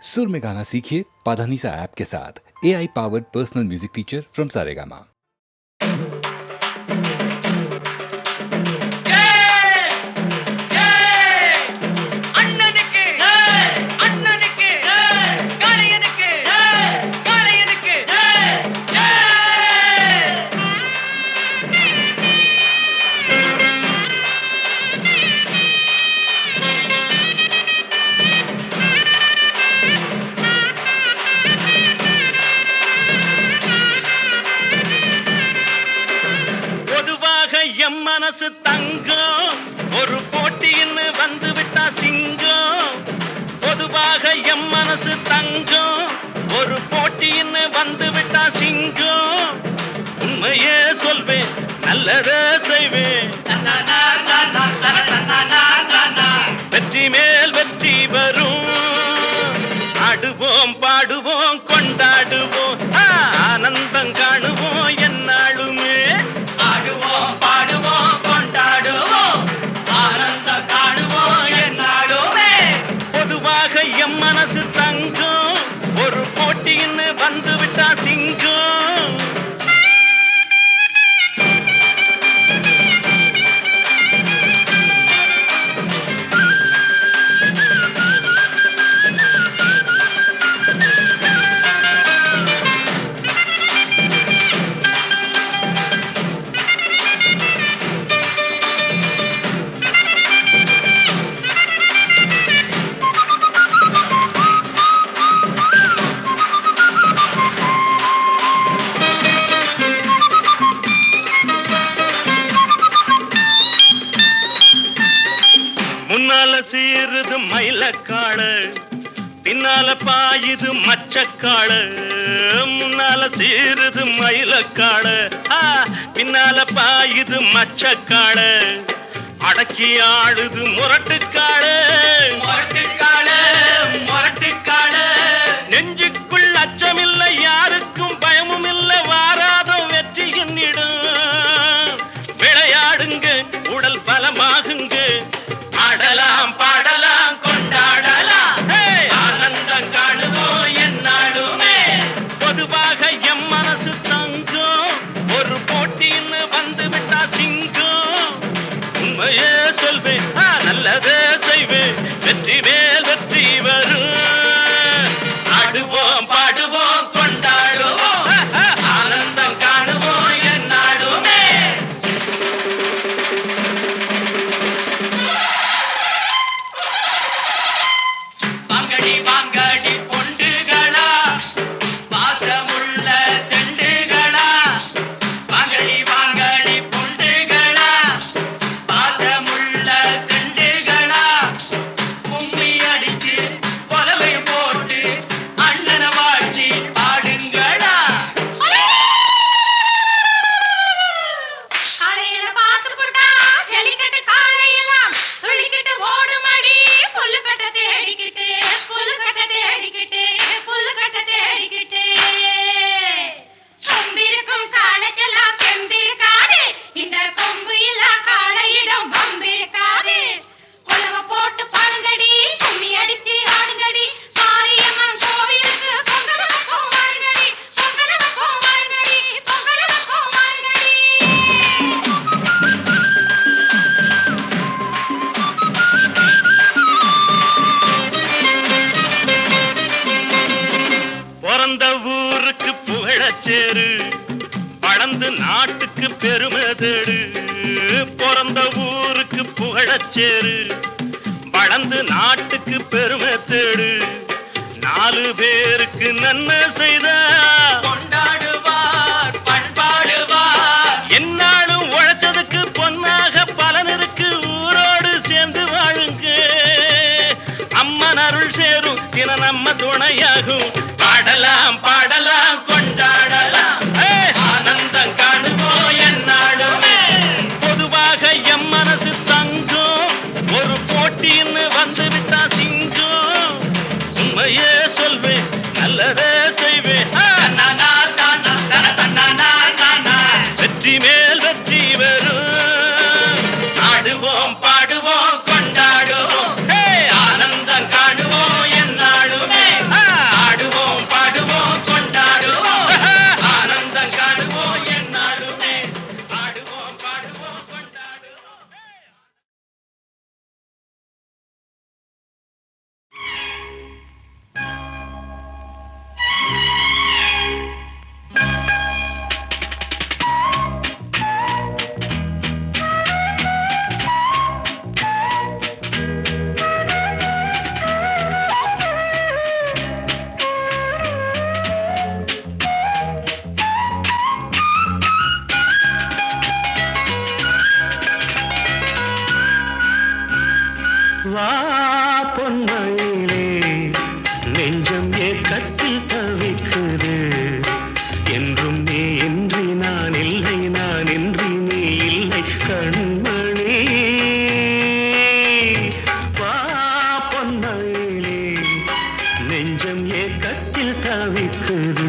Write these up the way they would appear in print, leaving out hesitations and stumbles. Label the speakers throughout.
Speaker 1: सुर में गाना सीखिए पाधानीसा ऐप के साथ। AI powered personal music teacher from Saregama.
Speaker 2: மனசு தங்கம் ஒரு போட்டின்னு வந்து விட்டா சிங்கம். பொதுவாக எம் மனசு தங்கம் ஒரு போட்டின்னு வந்து விட்டா சிங்கம். உண்மையே சொல்வேன் நல்லதே செய்வேன். வெற்றி மேல் வெற்றி வரும். ஆடுவோம் பாடுவோம் கொண்டாடுவோம் ஆனந்தம் காணுவோம் என்னாலுமே. ஆடுவோம் பாடுவோம் கொண்டாடுவோம் ஆனந்தம் காணுவோம் என்னாலுமே. பொதுவாக எம் மனசு தங்கம் ஒரு போட்டின்னு வந்து விட்டா சிங்கம். முன்னால சீருது மயிலக்காடு பின்னால பாயுது மச்சக்காடு. முன்னால சீருது மயிலக்காடு பின்னால பாயுது மச்சக்காடு. அடக்கி ஆடுது முரட்டுக்காடு முரட்டுக்காடு முரட்டுக்காடு. நெஞ்சுக்குள் அச்சமில்லை யாருக்கும் பயமும் இல்லை வாராத வெற்றி என்னிடும். விளையாடுங்க உடல் பலமாகுங்க. ஆடலாம் பாடலாம் கொண்டாடலாம் ஆனந்தம் காணுவோம் என்னாலுமே. பொதுவாக எம் மனசு தங்கம் ஒரு போட்டின்னு வந்து விட்டா சிங்கம். உண்மையே சொல்வேன் நல்லதே செய்வேன் வெற்றி மேல் வெற்றி வரும். ஆடுவோம் பாடுவோம் கொண்டாடுவோம் ஆனந்தம் காணுவோம் என்னாலுமே. வாங்கடி வாங்கடி பொண்டுகளா பாசமுள்ள செண்டுகளா. வாங்கடி வாங்கடி பொண்டுகளா பாசமுள்ள செண்டுகளா. கும்மி அடிச்சு கொலவை போட்டு அண்ணன வாழ்த்தி பாடுங்களா.
Speaker 3: காளையில பாத்து போட்டா ஜல்லிக்கட்டு காளையெல்லாம் துள்ளிக்கிட்டு ஓடுமடி. புல்லுக்கட்ட தேடிக்கிட்டு புல்லுக்கட்ட தேடிக்கிட்டு புல்லுக்கட்ட தேடிக்கிட்டு. கொம்பிருக்கும் காளைக்கெல்லாம் செம்பிருக்காது. இந்த கொம்பு இல்லா காளையிடம் வம்பிருக்காது. கொலவ போட்டு பாருங்கடி கும்மி அடிச்சு ஆடுங்கடி. மாரியம்மன் கோவிலுக்கு பொங்கலுக்கும் வாருங்கடி பொங்கலுக்கும் வாருங்கடி பொங்கலுக்கும் வாருங்கடி.
Speaker 2: பிறந்த ஊருக்கு புகழச்சேரு வளர்ந்து நாட்டுக்கு பெருமை தேடு. பிறந்த ஊருக்கு புகழச்சேரு வளர்ந்து நாட்டுக்கு பெருமை தேடு. 4 பேருக்கு நன்மை செய்த கொண்டாடுவார் பண்பாடுவார். என்னாலும் உழைச்சதுக்கு பொன்னாக பலன் இருக்கு. ஊரோடு சேர்ந்து வாழுங்க. அம்மன் அருள் சேரும் தின நம்ம துணையாகும். பாடலாம் பாடலாம் கொண்டாடலாம் ஆனந்தம் காணுவோம் என்னாலுமே. பொதுவாக எம் மனசு தங்கம் ஒரு போட்டின்னு வந்து விட்டா சிங்கம். உண்மையே சொல்வேன் நல்லதே செய்வேன் வெற்றி மேல் வெற்றி வரும். ஆடுவோம் பாடுவோம் கொண்டாடுவோம் ஆனந்தம் காணுவோம் என்னாலுமே.
Speaker 4: ஏக்கத்தில் தவிக்குது.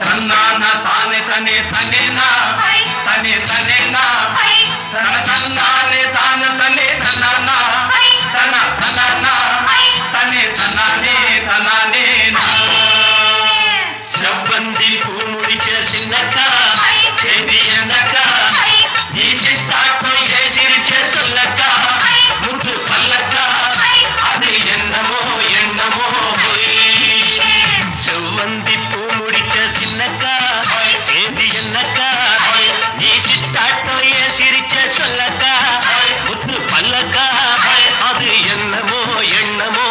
Speaker 2: தன்னானா தானே தனே தனேனா தனே தனேனா தன தன்னானே தான தனே தன்னானா தன தனானா தனே தன்னானே தனானே செவ்வந்தி பூ முடிச்ச சின்னக்கா சேதி என்னக்கா நீ சித்தாட்டம் ஏ சிரிச்ச சொல்லக்கா முத்து பல்லக்கா அது என்னமோ என்னமோ செவ்வந்தி பூ முடிச்ச சின்னக்கா சேதி என்னக்கா நீ சித்தாட்டம் ஏ சிரிச்ச சொல்லக்கா முத்து பல்லக்கா அது என்னமோ என்னமோ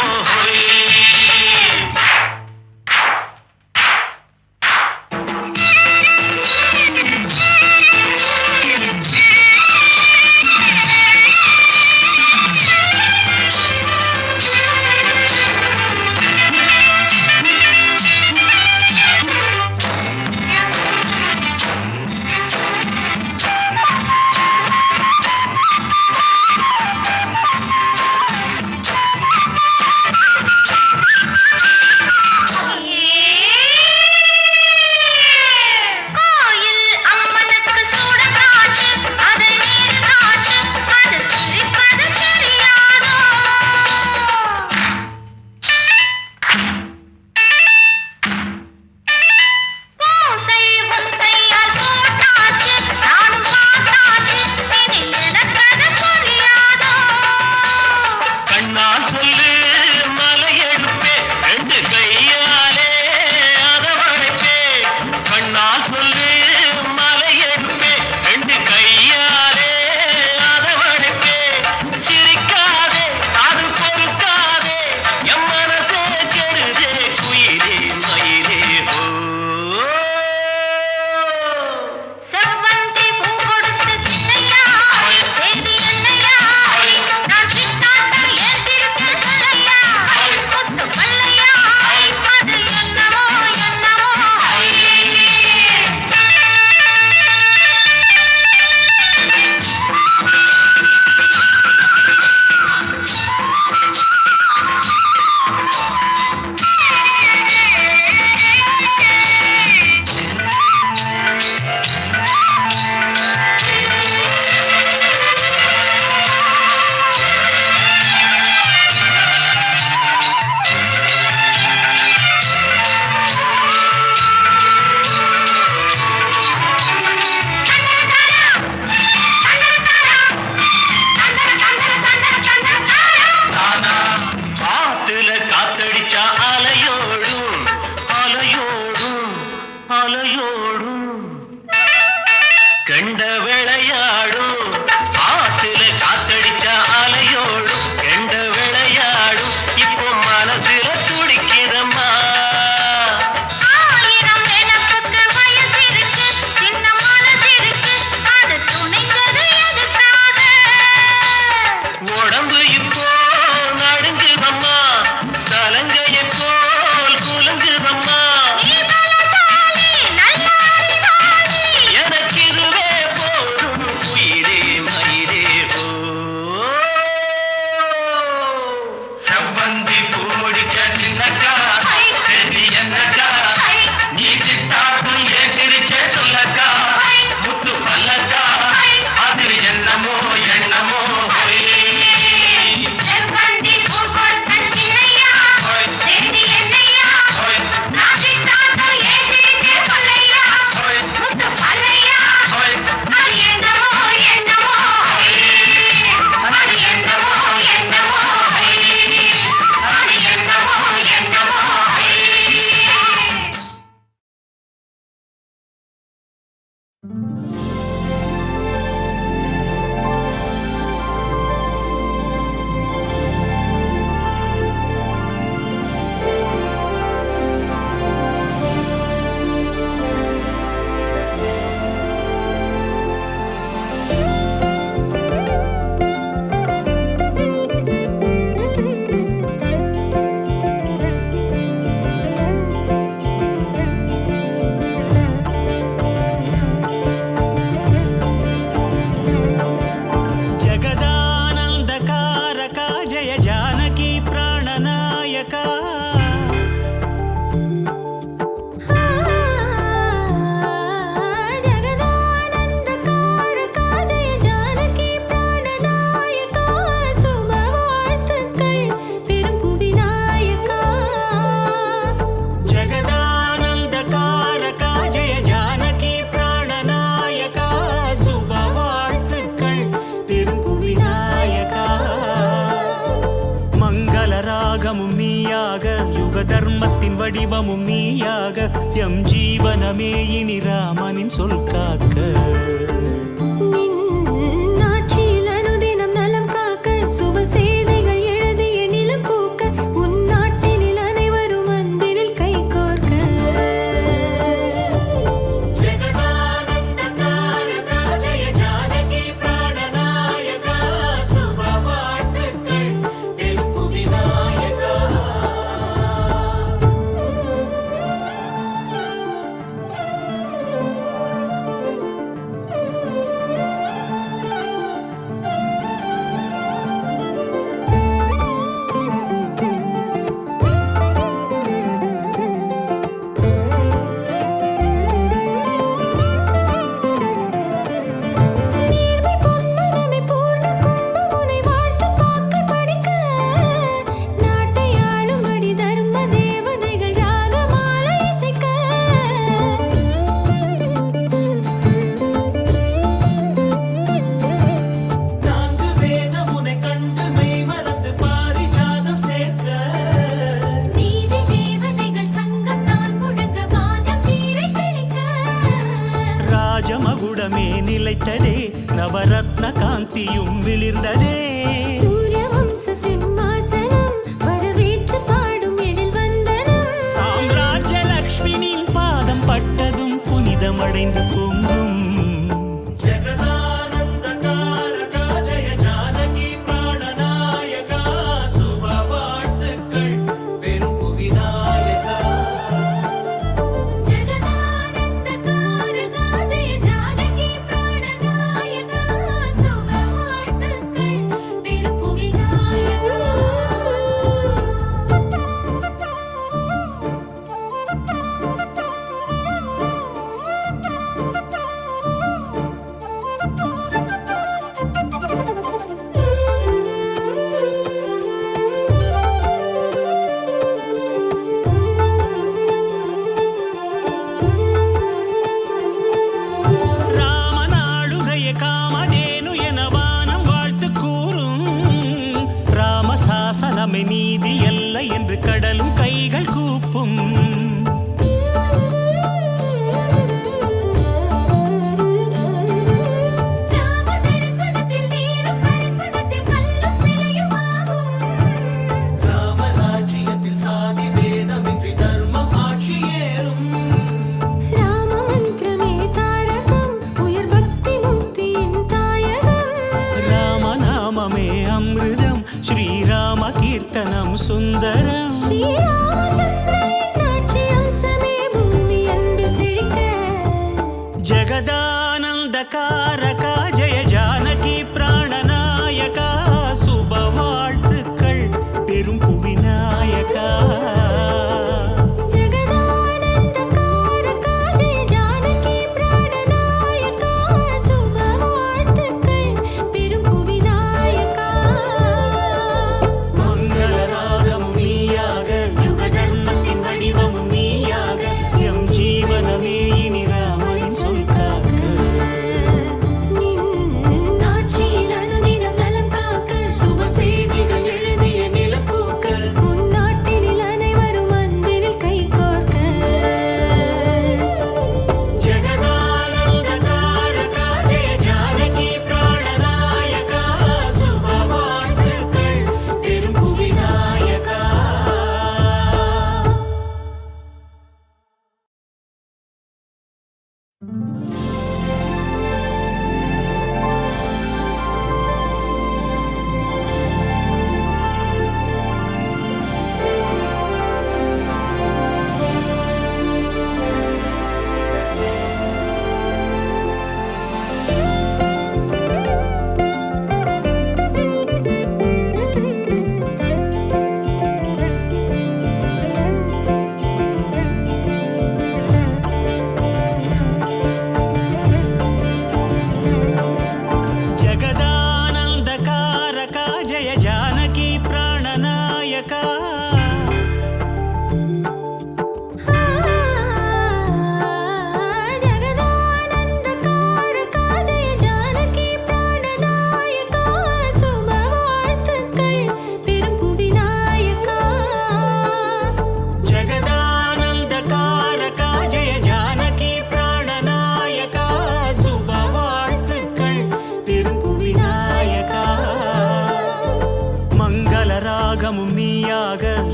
Speaker 2: கண்ட விளையாடும் ஆத்துல காத்தடிச்ச அலையோடும் கண்ட விளையாடும் இப்போ மனசுல துடிக்குதம்மா
Speaker 3: ஆயிரம் நினைப்புக்கு வயசு இருக்கு சின்ன மனசு இருக்கு அது துணிஞ்சது எதுக்காக
Speaker 2: உடம்பு இப்போ நடுங்குதம்மா சலங்கைய போல் குலுங்குதம்மா
Speaker 3: நீ பலசாலி நல்ல அறிவாளி
Speaker 2: எனக்கு இதுவே போதும் உயிரே மயிரே போ செவ்வந்தி பூ முடிச்ச சின்னக்கா செடி என்னக்கா நீ சித்தாட்டம் ஏ சிரிச்ச சொல்லக்கா முத்து பல்லக்கா அது என்னமோ என்னமோ
Speaker 3: செவ்வந்தி பூ கொடுத்த சின்னையா செடி என்னையா நான் சித்தாட்டம் ஏன் சிரிச்சே சொல்லையா முத்து பல்லையா அது என்னமோ என்னமோ அது என்னமோ என்னமோ அது என்னமோ என்னமோ
Speaker 4: சர்வமும் நீயாக எம் ஜீவனமே இனி ராமனின் சொல் காக்க
Speaker 3: நாட்சியில் அனுதினம் நலம் காக்க சுப செய்திகள் எழுதிய நிலம் பூக்க உன் நாட்டினில் அனைவரும் அன்பினில் கை கோர்க்க ஜெகதானந்தகாரகா ஜெய ஜானகி பிராணநாயகா சுப வாழ்த்துக்கள் பெரும்பு விநாயகா. நீர்மை பொன்மனமே பூர்ண கும்பமுனை வாழ்த்து பாக்கள் படிக்க நாட்டை ஆளும்படி தர்ம தேவதைகள் ராகமாலை இசைக்க
Speaker 5: நான்கு வேதமுனை கண்டு மெய் மறந்து பாரிஜாதம் சேர்க்க
Speaker 3: நீதி தேவதைகள் சங்கத்தால் முழங்க வானம் நீரை தெளிக்க
Speaker 4: ராஜமகுடமே நிலைத்ததே நவரத்ன காந்தியும் மிளிர்ந்ததே
Speaker 3: சூரிய வம்ச சிம்மாசனம் வரவேற்று பாடும் எழில் வந்தனம்
Speaker 4: சாம்ராஜ்ய லக்ஷ்மினின் பாதம் பட்டதும் புனிதமடைந்து பொங்கும்
Speaker 5: ஜெகதானந்தகாரகா ஜெய ஜானகி பிராணநாயகா சுப வாழ்த்துக்கள் பெரும்பு விநாயகா
Speaker 3: ஜெகதானந்தகாரகா ஜெய ஜானகி பிராணநாயகா சுப வாழ்த்துக்கள் பெரும்பு விநாயகா.
Speaker 4: ராமநாளுகைய காமதேனு என வானம் வாழ்த்து கூறும் ராமசாசனமே நீதி அல்ல என்று கடலும் கைகள் கூப்பும்
Speaker 3: ராம தரிசனத்தில் நீரும் தரிசனத்தில் கல்லும் சிலையுமாகும்
Speaker 5: ராமராஜ்யத்தில் சாதி பேதமின்றி தர்மம் ஆட்சியேறும்
Speaker 3: ராம மந்திரமே தாரகம் உயர் பக்தி முக்தியின் தாயகம்
Speaker 4: ராமநாமமே அமிர்தம் ஸ்ரீராம கீர்த்தனம் சுந்தரம்
Speaker 3: ஸ்ரீராமச்சந்திரனின் ஆட்சி அம்சமே பூமி அன்பில் செழிக்க
Speaker 4: ஜெகதானந்தகாரகா ஜெய ஜானகி பிராணநாயகா சுப வாழ்த்துக்கள் பெரும் புவிநாயகா
Speaker 3: ஜெகதானந்தகாரகா ஜெய ஜானகி பிராணநாயகா சுப வாழ்த்துக்கள் பெரும்பு விநாயகா.
Speaker 4: மங்களநாதமும் நீயாக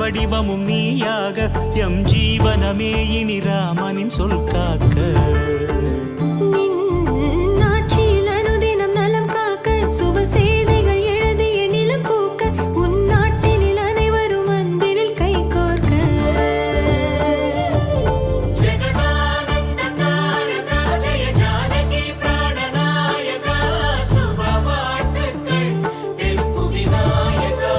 Speaker 4: வடிவமும் நீயாக எம் ஜீவனமே இனி ராமனின் சொல் காக்க
Speaker 3: ஆட்சியில் அனுதினம் நலம் காக்க சுப சேவைகள் எழுதிய நிலம் பூக்க உன் நாட்டினில் அனைவரும் அன்பினில் கை கோர்க்க
Speaker 5: ஜெகதானந்த தாரகா ஜெய ஜானகி பிராணநாயகா சுப வாழ்த்துக்கள் பெரும்பு விநாயகா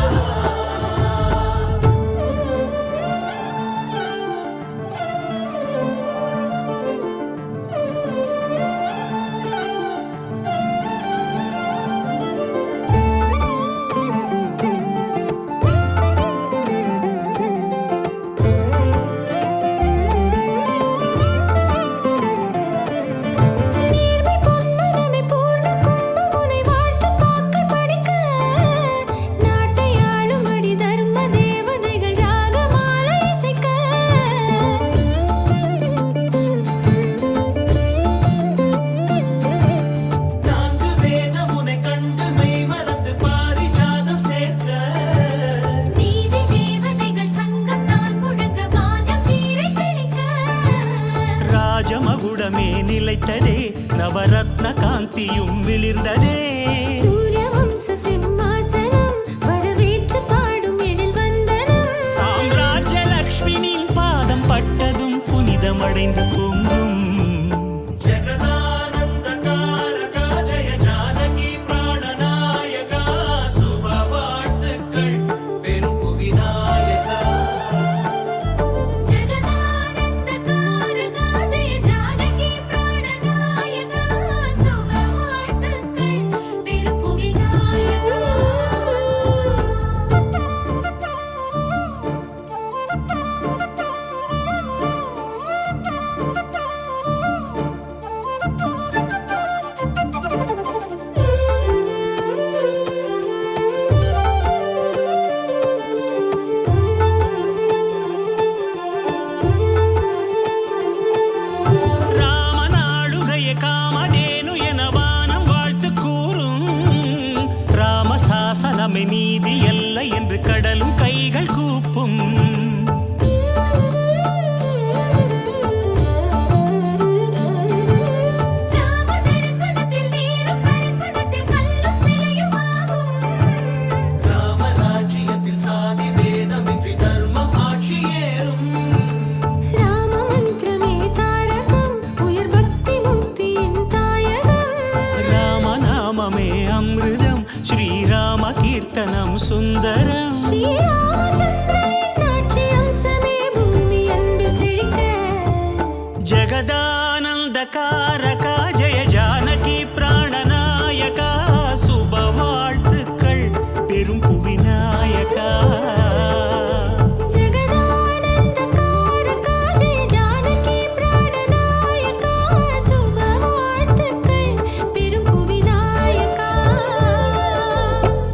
Speaker 3: நேர்மை பொன்மனமே பூர்ண கும்பமுனை வாழ்த்து பாக்கள் படிக்க நாட்டை ஆளும்படி தர்ம தேவதைகள் ராகமாலை இசைக்க
Speaker 5: நான்கு வேதமுனை கண்டு மெய் மறந்து பாரிஜாதம் சேர்க்க
Speaker 3: நீதி தேவதைகள் சங்கத்தால் முழங்க வானம் நீரை தெளிக்க
Speaker 4: ராஜமகுடமே நிலைத்ததே நவரத்ன காந்தியும் மிளிர்ந்ததே
Speaker 3: சூரிய வம்ச சிம்மாசனம் வரவேற்று பாடும் எழில் வந்தனம்
Speaker 4: சாம்ராஜ்ய லக்ஷ்மினின் பாதம் பட்டதும் புனிதமடைந்து பொங்கும்
Speaker 5: ஜெகதானந்த காரகா ஜெய ஜானகி பிராணநாயகா சுப வாழ்த்துக்கள் பெரும்பு விநாயகா
Speaker 3: ஜெகதானந்த காரகா ஜெய ஜானகி பிராணநாயகா சுப வாழ்த்துக்கள் பெரும்பு விநாயகா
Speaker 4: ராமநாளுகைய காமதேனு என வானம் வாழ்த்து கூறும் ராமசாசனமே நீதி அல்ல என்று கடலும் கைகள் கூப்பும்
Speaker 3: ராம தரிசனத்தில் நீரும் பரிசனத்தில் கல்லும் சிலையுமாகும்
Speaker 5: ராமராஜ்யத்தில் சாதி பேதமின்றி தர்மம் ஆட்சியேறும்
Speaker 3: ராம மந்திரமே தாரகம் உயர் பக்தி முக்தியின் தாயகம்
Speaker 4: ராமநாமமே அமிர்தம் ஸ்ரீராம கீர்த்தனம் சுந்தரம்
Speaker 3: ஸ்ரீராமச்சந்திரனின் ஆட்சி அம்சமே பூமி அன்பில் செழிக்க
Speaker 4: ஜெகதானந்த காரகா ஜெய ஜானகி பிராணநாயகா சுப வாழ்த்துக்கள் பெரும் புவிநாயகா
Speaker 3: ஜெகதானந்த காரகா ஜெய ஜானகி பிராணநாயகா சுப வாழ்த்துக்கள் பெரும் புவிநாயகா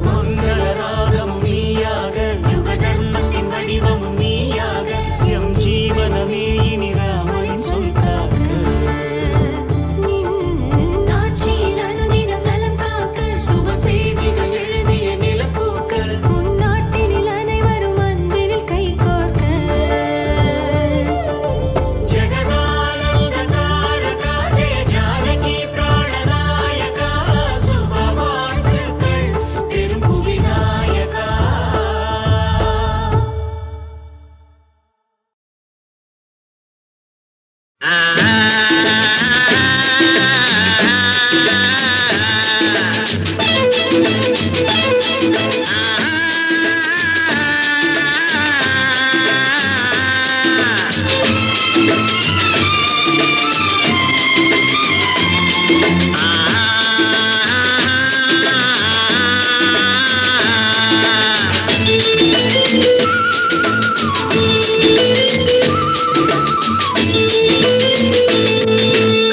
Speaker 4: மங்களராகமும் நீயாக யுக தர்மத்தின் வடிவமும் நீயாக எம் ஜீவனமே இனி ராமனின் சொல் காக்க
Speaker 3: ஆட்சியில் அனுதினம் நலம் காக்க சுப செய்திகள் எழுதிய நிலம் பூக்க உன் நாட்டினில் அனைவரும் அன்பினில் கை கோர்க்க
Speaker 5: ஜெகதானந்த காரகா ஜெய ஜானகி பிராணநாயகா சுப வாழ்த்துக்கள் பெரும்பு விநாயகா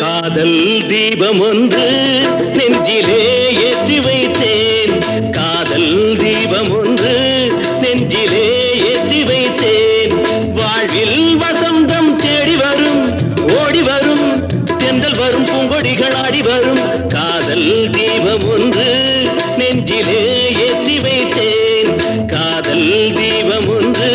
Speaker 2: காதல் தீபம் ஒன்று நெஞ்சிலே ஏற்றி வைத்தேன். காதல் தீபம் ஒன்று நெஞ்சிலே ஏற்றி வைத்தேன். வாழ்வில் வசந்தம் தேடி வரும், ஓடி வரும், தென்றல் வரும், பூங்கொடிகள் ஆடி வரும். காதல் தீபம் ஒன்று நெஞ்சிலே ஏற்றி வைத்தேன். காதல் தீபம் ஒன்று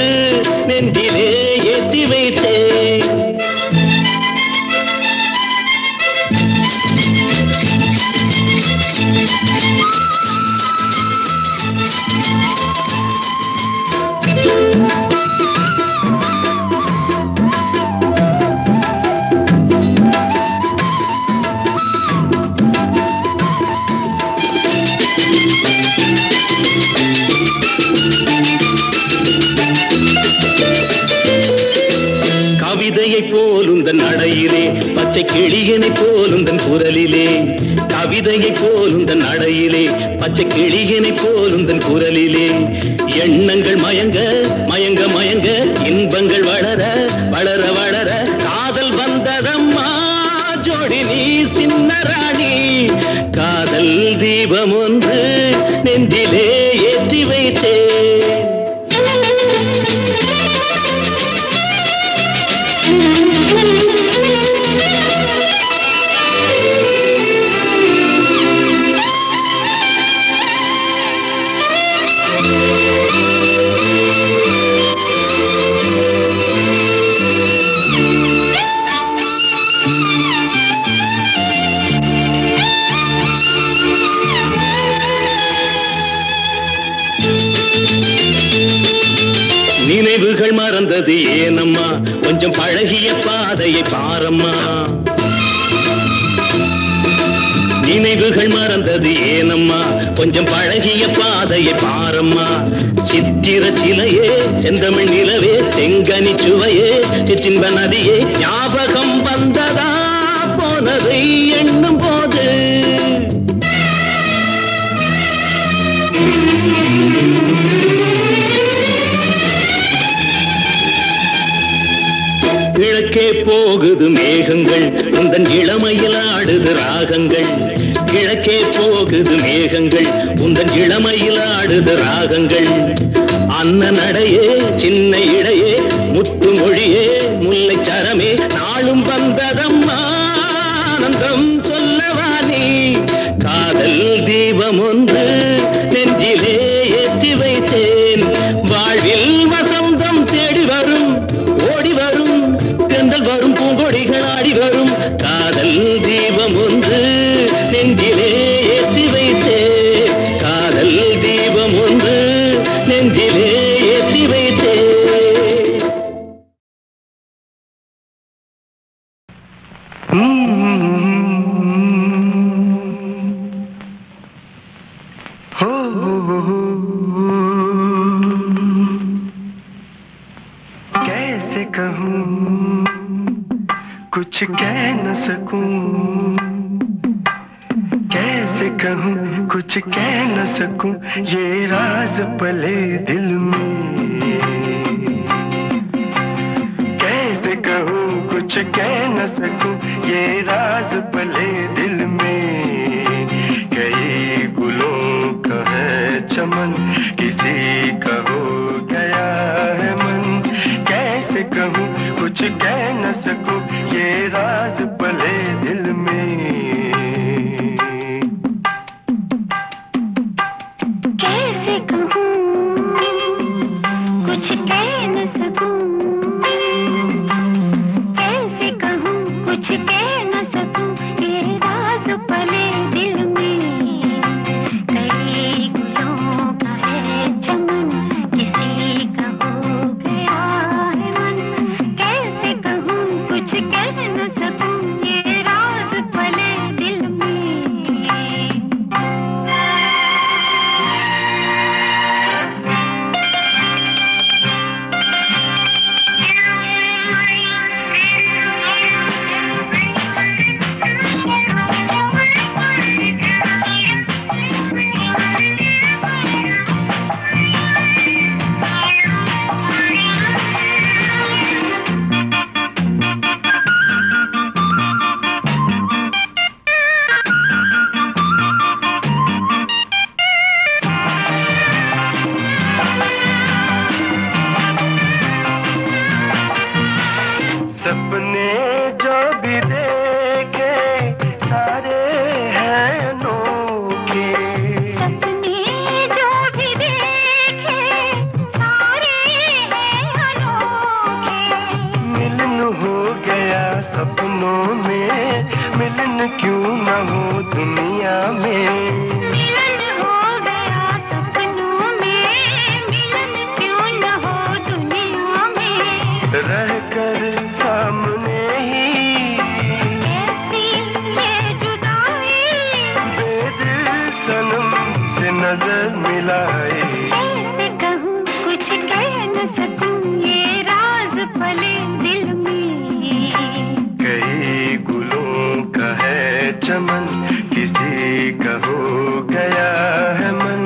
Speaker 2: போலுந்தன் நடையிலே பச்சை கிளியனை போலுந்தன் குரலிலே கவிதையை போலுந்தன் நடையிலே பச்சை கிளியனை போலுந்தன் குரலிலே எண்ணங்கள் மயங்க மயங்க மயங்க இன்பங்கள் வளர வளர வளர காதல் வந்ததம்மா ஜோடி நீ சின்ன ராணி காதல் தீபம் ஒன்று நெஞ்சிலே ஏற்றி வைத்தேன் நினைவுகள் மறந்தது ஏனம்மா கொஞ்சம் பழகிய பாதையை பாரம்மா நினைவுகள் மறந்தது ஏனம்மா கொஞ்சம் பழகிய பாதையை பாரம்மா சித்திர சிலையே செந்தமிழ் நிலவே செங்கனி சுவையே சிற்றின்ப நதியே ஞாபகம் வந்ததா போனதை எண்ணும் போது கிழக்கே போகுது மேகங்கள் உந்தன் இளமையில் ஆடுது ராகங்கள் கிழக்கே போகுது மேகங்கள் உந்தன் இளமையில் ஆடுது ராகங்கள் அன்ன நடையே சின்ன இடையே முத்து மொழியே முல்லை சரமே நாளும் வந்ததம்மா ஆனந்தம் சொல்லவா நீ காதல் தீபம் ஒன்று நெஞ்சிலே ஏற்றி வைத்தேன் வாழ்வில் வசந்தம் தேடி வரும் ஓடி வரும் தென்றல் வரும் பூங்கொடிகள் ஆடி வரும் காதல் தீபம் ஒன்று நெஞ்சிலே ஏற்றி வைத்தேன் காதல் தீபம் ஒன்று நெஞ்சிலே ஏற்றி வைத்தேன்
Speaker 6: कैसे कहूँ कुछ कह न सकूं कैसे कहूँ कुछ कह न सकूं ये राज पले दिल में कैसे कहूँ कुछ कह न सकूं ये राज पले दिल में कई गुलों का है चमन किसी का हो गया है मन कैसे कहूँ कुछ कह न सकूं ये राज पले दिल में
Speaker 3: कैसे कहूँ कुछ कह न सकूं कैसे कहूँ कुछ कह न सकूं ये राज पले दिल में कई गुलों का है चमन किसी का हो गया है मन कैसे कहूँ कुछ कह न सकूं ये राज पले दिल में
Speaker 6: सपने जो भी देखे सारे हैं अनोखे
Speaker 3: सपने जो भी देखे सारे हैं अनोखे
Speaker 6: मिलन हो गया सपनों में मिलन क्यों न हो दुनिया में
Speaker 3: मिलन हो गया सपनों में मिलन क्यों न हो दुनिया में
Speaker 6: रह कर सामने ही
Speaker 3: ऐसी ये जुदाई
Speaker 6: बेदिल सनम से नजर मिलाए
Speaker 3: कैसे कहूँ कुछ कह न सकूं ये राज पले दिल में
Speaker 6: चमन किसी का हो गया है मन।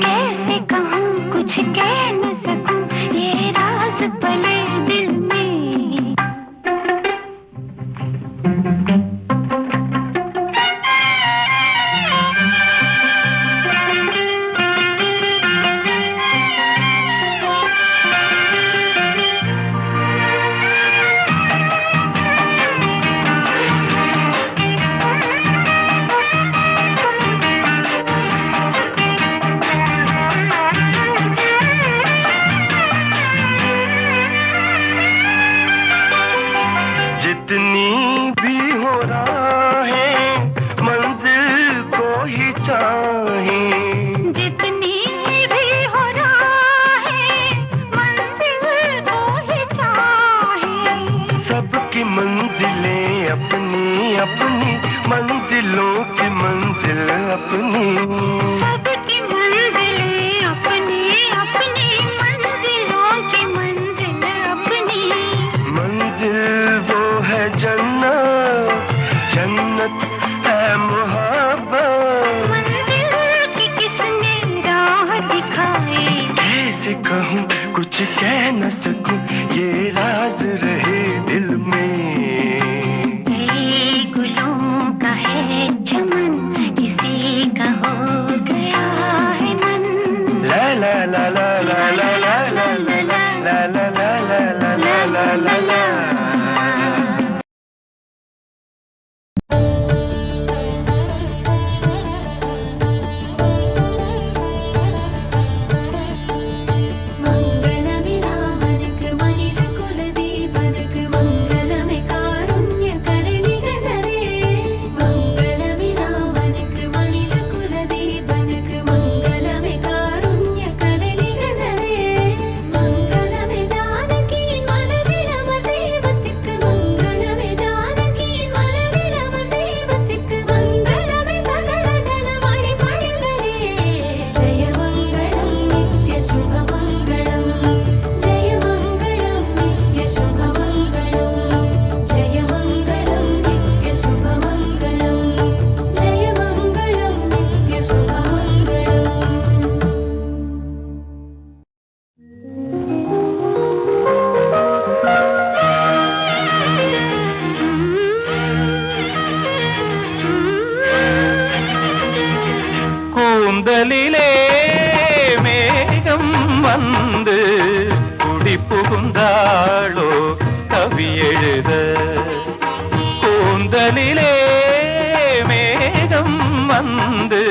Speaker 3: कैसे कहूँ कुछ कह न सकूं ये राज पले दिल में।
Speaker 6: जितनी भी हो राहें मंजिल को ही चाहें।
Speaker 3: जितनी भी हो राहें मंजिल को ही चाहें।
Speaker 6: सबकी मंजिलें अपनी अपनी, मंजिलों की मंजिल अपनी।
Speaker 3: सबकी मंजिलें अपनी अपनी, मंजिलों की मंजिल अपनी।
Speaker 6: मंजिल वो है जन्नत, जन्नत है मोहब्बत।
Speaker 3: मंजिल की किसने राह दिखाई।
Speaker 6: कैसे कहूँ कुछ कह न सकूं ये राज रहे दिल में।
Speaker 3: कई गुलों का है चमन किसी का हो गया है मन।
Speaker 6: ला ला ला ला ला ला ला ला ला ला ला ला ला ला ला ला ला।
Speaker 5: மங்களமே ராமனுக்கு மனித குலதீபனுக்கு மங்களமே காருண்ய கருணிகரே. மங்களமே ராமனுக்கு மனித குலதீபனுக்கு மங்களமே காருண்ய கருணிகரே. மங்களமே ஜானகியின் மனதில் அமர் தெய்வத்திற்கு மங்களமே ஜானகியின் மனதில் அமர் தெய்வத்திற்கு மங்களமே சகல ஜனமணி பணிந்ததே. ஜெய மங்களம் நித்ய சுப மங்களம், ஜெய மங்களம் நித்ய சுப மங்களம், ஜெய மங்களம் நித்ய சுப மங்களம், ஜெய மங்களம் நித்ய சுப மங்களம்.
Speaker 4: கூந்தலிலே மேகம் வந்து குடி புகுந்தாளோ கவி எழுத. கூந்தலிலே மேகம் வந்து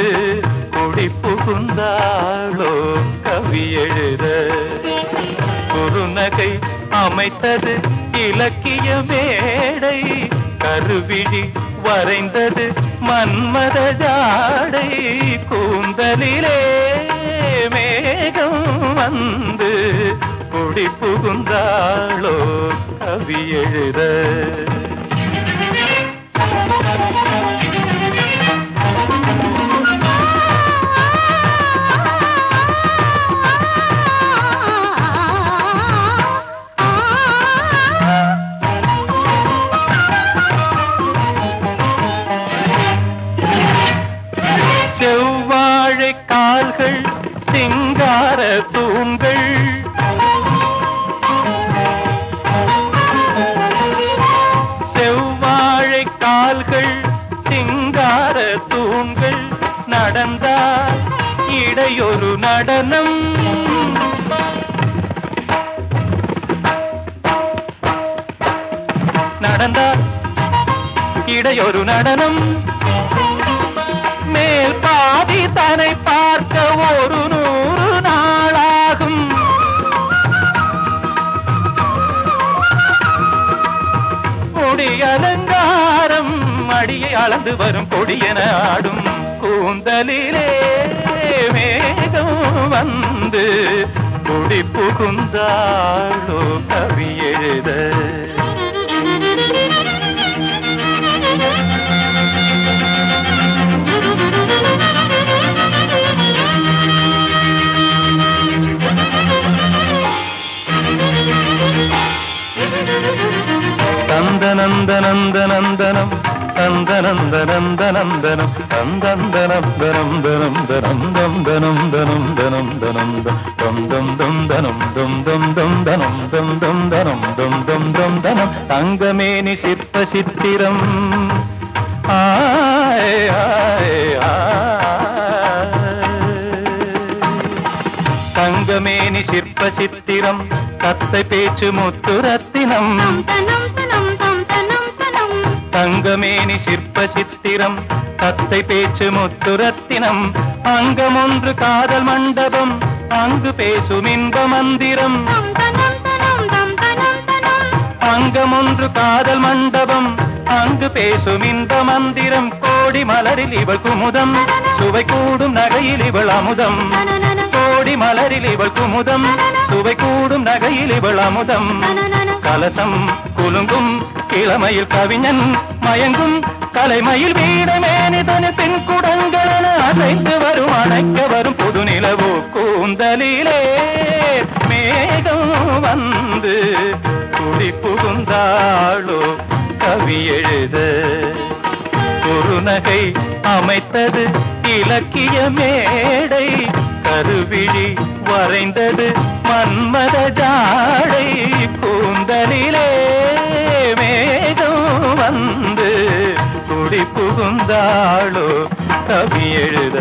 Speaker 4: குடி புகுந்தாளோ கவி எழுத. குறுநகை அமைத்தது இலக்கிய மேடை, கருவிழி வரைந்தது மன்மத ஜாடை. கூந்தலிலே மேகம் வந்து குடி புகுந்தாளோ கவி எழுத. செவ்வாழை கால்கள் சிங்கார தூண்கள், செவ்வாழை கால்கள் சிங்கார தூண்கள். நடந்தால் இடையொரு நடனம், நடந்தால் இடையொரு நடனம். மேல் பாதி தன்னை பார்க்க ஒரு 100 நாளாகும். முடி அலங்காரம் அடியை அளந்து வரும் கொடியென ஆடும். கூந்தலிலே மேகம் வந்து குடி புகுந்தாளோ கவி எழுத. நந்த நந்த நந்த நந்தனம்
Speaker 6: தந்தனந்தனந்தனந்தனம் தந்தந்தனந்தனம் தனம் தனம் தம் தனம் தனம் தனம் தனம் தம் தம் தம் தனம் தம் தம் தம் தனம் தம் தம் தனம் தம் தம் தம் தனம் தங்கமேனி சிற்ப சித்திரம் ஆய் ஆய் ஆய் தங்கமேனி சிற்ப சித்திரம் தத்தை பேச்சு முத்து ரத்தினம் தங்கமேனி சிற்ப சித்திரம் தத்தை பேச்சு முத்து ரத்தினம் அங்கமொன்று காதல் மண்டபம் அங்கு பேசும் இன்ப மந்திரம் அங்கமொன்று காதல் மண்டபம் அங்கு பேசும் இன்ப மந்திரம் கோடி மலரில் இவள் குமுதம் சுவை கூடும் நகையில் இவள் அமுதம் கோடி மலரில் இவள் குமுதம் சுவை கூடும் நகையில் இவள் அமுதம் கலசம் குலுங்கும் கிழமையில் கவிஞன் மயங்கும் கலைமயில் வீடமேனிதனு பெண் குடங்களென அசைந்து வரும் அணைக்க வரும் புது நிலவோ கூந்தலிலே மேகம் வந்து குடி புகுந்தாளோ கவி எழுத குறுநகை அமைத்தது இலக்கிய மேடை கருவிழி வரைந்தது மன்மத ஜாடை கூந்தலிலே மேகம் வந்து குடி புகுந்தாளோ கவி எழுத